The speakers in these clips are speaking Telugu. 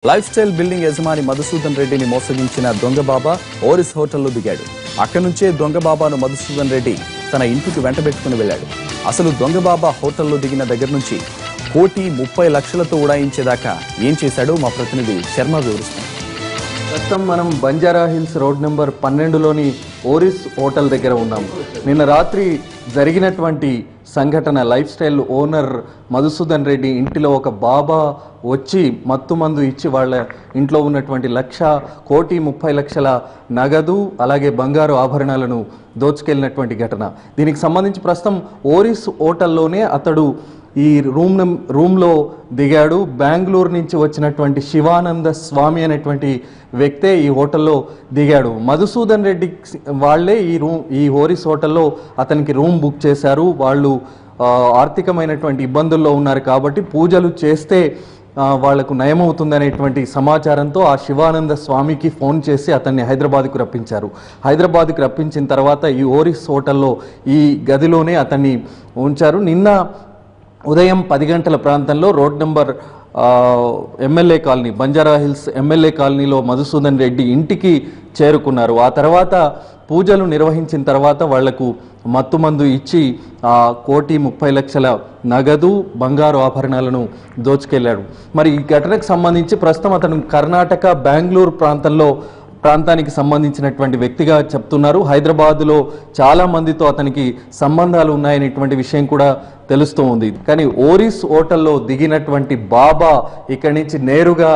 లైఫ్ స్టైల్ బిల్డింగ్ యజమాని మధుసూదన్ రెడ్డిని మోసగించిన దొంగ బాబా ఓరిస్ హోటల్లో దిగాడు. అక్కడి నుంచే దొంగ బాబాను మధుసూదన్ రెడ్డి తన ఇంటికి వెంటబెట్టుకుని వెళ్లాడు. అసలు దొంగ బాబా హోటల్లో దిగిన దగ్గర నుంచి 1,30,00,000తో ఉడాయించేదాకా ఏం చేశాడో మా ప్రతినిధి శర్మ వివరిస్తారు. ప్రస్తుతం మనం బంజారా హిల్స్ రోడ్ నెంబర్ 12లోని ఓరిస్ హోటల్ దగ్గర ఉన్నాం. నిన్న రాత్రి జరిగినటువంటి సంఘటన, lifestyle owner Madhusudan Reddy ఇంటిలో ఒక బాబా వచ్చి మత్తు మందు ఇచ్చి వాళ్ళ ఇంట్లో ఉన్నటువంటి 1,30,00,000 నగదు అలాగే బంగారు ఆభరణాలను దోచుకెళ్ళినటువంటి ఘటన. దీనికి సంబంధించి ప్రస్తుతం ఓరిస్ హోటల్లోనే అతడు ఈ రూమ్లో దిగాడు. బెంగళూరు నుంచి వచ్చినటువంటి శివానంద స్వామి అనేటువంటి వ్యక్తే ఈ హోటల్లో దిగాడు. మధుసూదన్ రెడ్డి వాళ్ళే ఈ ఓరిస్ హోటల్లో అతనికి రూమ్ బుక్ చేశారు. వాళ్ళు ఆర్థికమైనటువంటి ఇబ్బందుల్లో ఉన్నారు కాబట్టి పూజలు చేస్తే వాళ్లకు నయమవుతుందనేటువంటి సమాచారంతో ఆ శివానంద స్వామికి ఫోన్ చేసి అతన్ని హైదరాబాద్కు రప్పించారు. హైదరాబాద్కు రప్పించిన తర్వాత ఈ ఓరిస్ హోటల్లో ఈ గదిలోనే అతన్ని ఉంచారు. నిన్న ఉదయం 10 గంటల ప్రాంతంలో road number MLA colony, Banjara hills MLA కాలనీలో మధుసూదన్ రెడ్డి ఇంటికి చేరుకున్నారు. ఆ తర్వాత పూజలు నిర్వహించిన తర్వాత వాళ్లకు మత్తుమందు ఇచ్చి 1,30,00,000 నగదు బంగారు ఆభరణాలను దోచుకెళ్లాడు. మరి ఈ ఘటనకు సంబంధించి ప్రస్తుతం అతను కర్ణాటక బెంగళూరు ప్రాంతానికి సంబంధించినటువంటి వ్యక్తిగా చెప్తున్నారు. హైదరాబాద్లో చాలా మందితో అతనికి సంబంధాలు ఉన్నాయనేటువంటి విషయం కూడా తెలుస్తూ ఉంది. కానీ ఓరిస్ హోటల్లో దిగినటువంటి బాబా ఇక్కడి నుంచి నేరుగా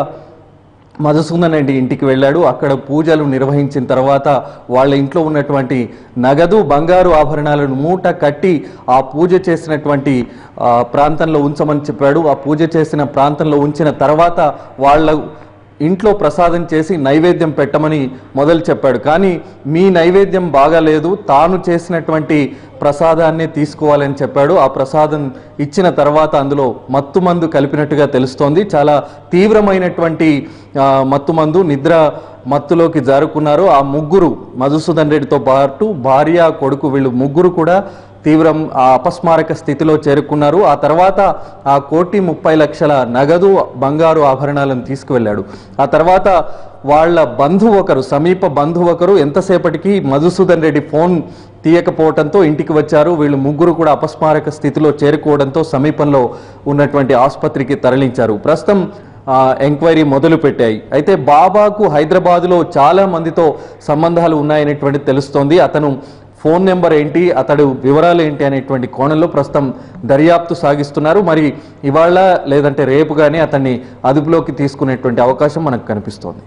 మధుసూదన్ రెడ్డి ఇంటికి వెళ్ళాడు. అక్కడ పూజలు నిర్వహించిన తర్వాత వాళ్ళ ఇంట్లో ఉన్నటువంటి నగదు బంగారు ఆభరణాలను మూట కట్టి ఆ పూజ చేసినటువంటి ప్రాంతంలో ఉంచమని చెప్పాడు. ఆ పూజ చేసిన ప్రాంతంలో ఉంచిన తర్వాత వాళ్ళ ఇంట్లో ప్రసాదం చేసి నైవేద్యం పెట్టమని మొదలు చెప్పాడు. కానీ మీ నైవేద్యం బాగాలేదు, తాను చేసినటువంటి ప్రసాదాన్నే తీసుకోవాలని చెప్పాడు. ఆ ప్రసాదం ఇచ్చిన తర్వాత అందులో మత్తుమందు కలిపినట్టుగా తెలుస్తోంది. చాలా తీవ్రమైనటువంటి మత్తుమందు, నిద్ర మత్తులోకి జారుకున్నారు. ఆ ముగ్గురు, మధుసూదన్ రెడ్డితో పాటు భార్య కొడుకు, వీళ్ళు ముగ్గురు కూడా తీవ్రం అపస్మారక స్థితిలో చేరుకున్నారు. ఆ తర్వాత ఆ 1,30,00,000 నగదు బంగారు ఆభరణాలను తీసుకువెళ్ళాడు. ఆ తర్వాత వాళ్ళ బంధువు ఒకరు, సమీప బంధువు ఒకరు ఎంతసేపటికి మధుసూదన్ రెడ్డి ఫోన్ తీయకపోవడంతో ఇంటికి వచ్చారు. వీళ్ళు ముగ్గురు కూడా అపస్మారక స్థితిలో చేరుకోవడంతో సమీపంలో ఉన్నటువంటి ఆసుపత్రికి తరలించారు. ప్రస్తుతం ఎంక్వైరీ మొదలు పెట్టాయి. అయితే బాబాకు హైదరాబాద్లో చాలా మందితో సంబంధాలు ఉన్నాయనేటువంటి తెలుస్తోంది. అతను ఫోన్ నెంబర్ ఏంటి, అతడు వివరాలు ఏంటి అనేటువంటి కోణంలో ప్రస్తుతం దర్యాప్తు సాగిస్తున్నారు. మరి ఇవాళ లేదంటే రేపు కానీ అతన్ని అదుపులోకి తీసుకునేటువంటి అవకాశం మనకు కనిపిస్తోంది.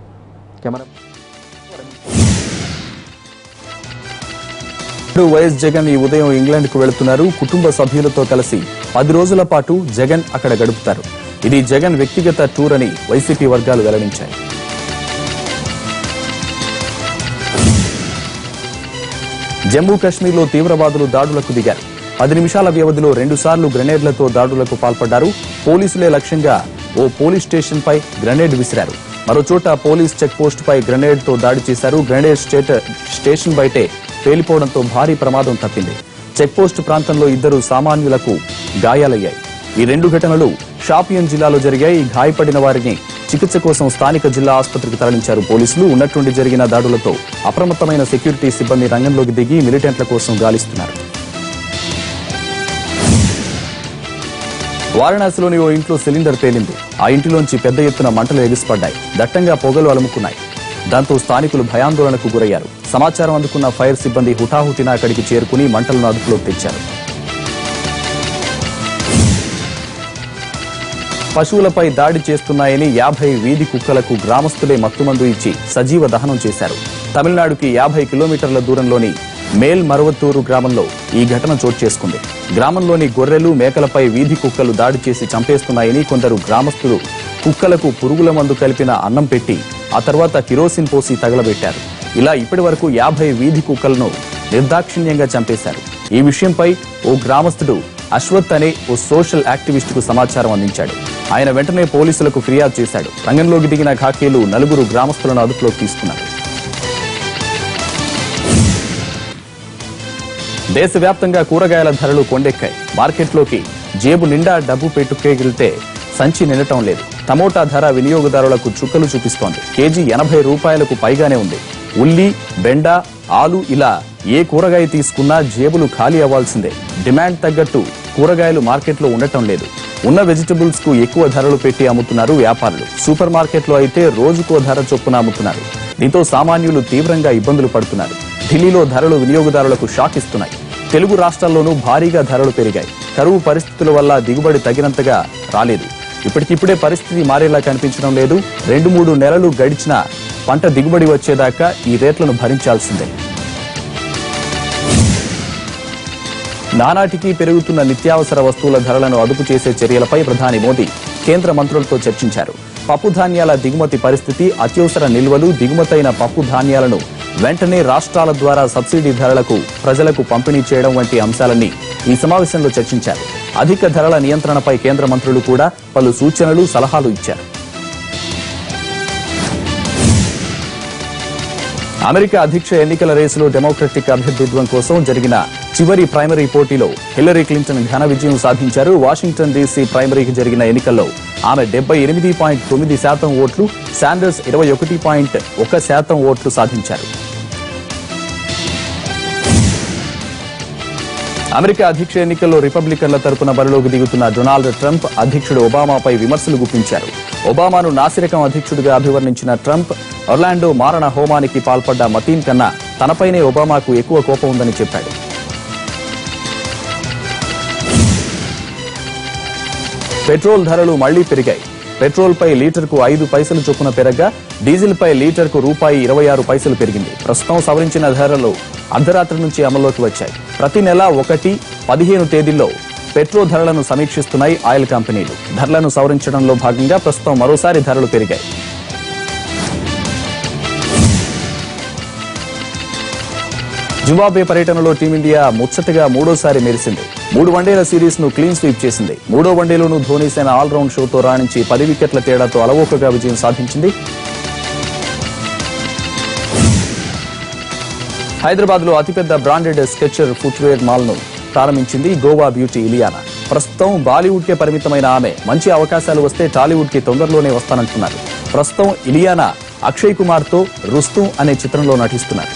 వైఎస్ జగన్ ఈ ఉదయం ఇంగ్లాండ్కు వెళుతున్నారు. కుటుంబ సభ్యులతో కలిసి 10 రోజుల పాటు జగన్ అక్కడ గడుపుతారు. ఇది జగన్ వ్యక్తిగత టూర్ అని వైసీపీ వర్గాలు వెల్లడించాయి. జమ్మూ కాశ్మీర్లో తీవ్రవాదులు దాడులకు దిగారు. 10 నిమిషాల వ్యవధిలో 2 సార్లు గ్రెనేడ్లతో దాడులకు పాల్పడ్డారు. పోలీసులే లక్ష్యంగా ఓ పోలీస్ స్టేషన్ పై గ్రెనేడ్ విసిరారు. మరోచోట పోలీస్ చెక్ పోస్ట్ పై గ్రెనేడ్తో దాడి చేశారు. గ్రెనేడ్ స్టేషన్ బయటే పేలిపోవడంతో భారీ ప్రమాదం తప్పింది. చెక్ పోస్ట్ ప్రాంతంలో 2 సామాన్యులకు గాయాలయ్యాయి. ఈ 2 ఘటనలు షాపియన్ జిల్లాలో జరిగాయి. గాయపడిన వారిని చికిత్స కోసం స్థానిక జిల్లా ఆసుపత్రికి తరలించారు పోలీసులు. ఉన్నట్టుండి జరిగిన దాడులతో అప్రమత్తమైన సెక్యూరిటీ సిబ్బంది రంగంలోకి దిగి మిలిటెంట్ల కోసం గాలిస్తున్నారు. వారణాసిలోని ఓ ఇంట్లో సిలిండర్ పేలింది. ఆ ఇంటిలోంచి పెద్ద ఎత్తున మంటలు ఎగిసిపడ్డాయి. దట్టంగా పొగలు అలుముకున్నాయి. దాంతో స్థానికులు భయాందోళనకు గురయ్యారు. సమాచారం అందుకున్న ఫైర్ సిబ్బంది హుటాహుటిన అక్కడికి చేరుకుని మంటలను అదుపులోకి తెచ్చారు. పశువులపై దాడి చేస్తున్నాయని 50 వీధి కుక్కలకు గ్రామస్తులే మత్తుమందు ఇచ్చి సజీవ దహనం చేశారు. తమిళనాడుకి 50 కిలోమీటర్ల దూరంలోని మేల్ మరవత్తూరు గ్రామంలో ఈ ఘటన చోటు చేసుకుంది. గ్రామంలోని గొర్రెలు, మేకలపై వీధి కుక్కలు దాడి చేసి చంపేస్తున్నాయని కొందరు గ్రామస్తులు కుక్కలకు పురుగుల మందు కలిపిన అన్నం పెట్టి ఆ తర్వాత కిరోసిన్ పోసి తగలబెట్టారు. ఇలా ఇప్పటి వరకు 50 వీధి కుక్కలను నిర్దాక్షిణ్యంగా చంపేశారు. ఈ విషయంపై ఓ గ్రామస్తుడు అశ్వత్ అనే ఓ సోషల్ యాక్టివిస్ట్ కు సమాచారం అందించాడు. ఆయన వెంటనే పోలీసులకు ఫిర్యాదు చేశాడు. రంగంలోకి దిగిన ఖాకీలు 4 గ్రామస్తులను అదుపులోకి తీసుకున్నారు. దేశవ్యాప్తంగా కూరగాయల ధరలు కొండెక్కాయి. మార్కెట్లోకి జేబు నిండా డబ్బు పెట్టుకెళ్తే సంచి నిండటం లేదు. టమోటా ధర వినియోగదారులకు చుక్కలు చూపిస్తోంది. కేజీ 80 రూపాయలకు పైగానే ఉంది. ఉల్లి, బెండ, ఆలు ఇలా ఏ కూరగాయ తీసుకున్నా జేబులు ఖాళీ అవ్వాల్సిందే. డిమాండ్ తగ్గట్టు కూరగాయలు మార్కెట్లో ఉండటం లేదు. ఉన్న వెజిటబుల్స్ కు ఎక్కువ ధరలు పెట్టి అమ్ముతున్నారు వ్యాపారులు. సూపర్ మార్కెట్లో అయితే రోజుకో ధర చొప్పున అమ్ముతున్నారు. దీంతో సామాన్యులు తీవ్రంగా ఇబ్బందులు పడుతున్నారు. ఢిల్లీలో ధరలు వినియోగదారులకు షాక్ ఇస్తున్నాయి. తెలుగు రాష్ట్రాల్లోనూ భారీగా ధరలు పెరిగాయి. కరువు పరిస్థితుల వల్ల దిగుబడి తగినంతగా రాలేదు. ఇప్పటికిప్పుడే పరిస్థితి మారేలా కనిపించడం లేదు. 2-3 నెలలు గడిచినా పంట దిగుబడి వచ్చేదాకా ఈ రేట్లను భరించాల్సిందే. నానాటికి పెరుగుతున్న నిత్యావసర వస్తువుల ధరలను అదుపు చేసే చర్యలపై ప్రధాని మోదీ కేంద్ర మంత్రులతో చర్చించారు. పప్పు ధాన్యాల దిగుమతి పరిస్థితి, అత్యవసర నిల్వలు, దిగుమతైన పప్పు ధాన్యాలను వెంటనే రాష్ట్రాల ద్వారా సబ్సిడీ ధరలకు ప్రజలకు పంపిణీ చేయడం వంటి అంశాలన్నీ ఈ సమావేశంలో చర్చించారు. అధిక ధరల నియంత్రణపై కేంద్ర మంత్రులు కూడా పలు సూచనలు, సలహాలు ఇచ్చారు. అమెరికా అధ్యక్ష ఎన్నికల రేసులో డెమోక్రటిక్ అభ్యర్థిత్వం కోసం జరిగిన చివరి ప్రైమరీ పోటీలో హిల్లరీ క్లింటన్ ఘన విజయం సాధించారు. వాషింగ్టన్ డీసీ ప్రైమరీకి జరిగిన ఎన్నికల్లో ఆమె 78.9% ఓట్లు, శాండర్స్ 21.1% ఓట్లు సాధించారు. అమెరికా అధ్యక్ష ఎన్నికల్లో రిపబ్లికన్ల తరపున బరిలోకి దిగుతున్న డొనాల్డ్ ట్రంప్ అధ్యక్షుడు ఒబామాపై విమర్శలు గుప్పించారు. ఒబామాను నాసిరకం అధ్యక్షుడిగా అభివర్ణించిన ట్రంప్ ఒర్లాండో మారణ హోమానికి పాల్పడ్డ మతీన్ కన్నా తనపైనే ఒబామాకు ఎక్కువ కోపం ఉందని చెప్పాడు. పెట్రోల్ ధరలు మళ్లీ పెరిగాయి. పెట్రోల్పై లీటర్కు 5 పైసలు చొప్పున పెరగ్గా డీజిల్పై లీటర్కు ₹26 పెరిగింది. ప్రస్తుతం సవరించిన ధరలు అర్ధరాత్రి నుంచి అమల్లోకి వచ్చాయి. ప్రతి నెల 1, 15 తేదీల్లో పెట్రోల్ ధరలను సమీక్షిస్తున్నాయి ఆయిల్ కంపెనీలు. ధరలను సవరించడంలో భాగంగా ప్రస్తుతం మరోసారి ధరలు పెరిగాయి. జింబాబ్వే పర్యటనలో టీమిండియా ముచ్చటగా మూడోసారి మెరిసింది. 3 వన్డేల సిరీస్ ను క్లీన్ స్వీప్ చేసింది. 3వ వన్డేలోనూ ధోనీసేన ఆల్రౌండ్ షోతో రాణించి 10 వికెట్ల తేడాతో అలవోకగా విజయం సాధించింది. హైదరాబాద్ లో అతిపెద్ద బ్రాండెడ్ స్కెచర్ ఫుట్వేర్ మాల్ ను ప్రారంభించింది గోవా బ్యూటీ ఇలియానా. ప్రస్తుతం బాలీవుడ్ కే పరిమితమైన ఆమె మంచి అవకాశాలు వస్తే టాలీవుడ్ కి తొందరలోనే వస్తానంటున్నారు. ప్రస్తుతం ఇలియానా అక్షయ్ కుమార్ తో రుస్తుం అనే చిత్రంలో నటిస్తున్నారు.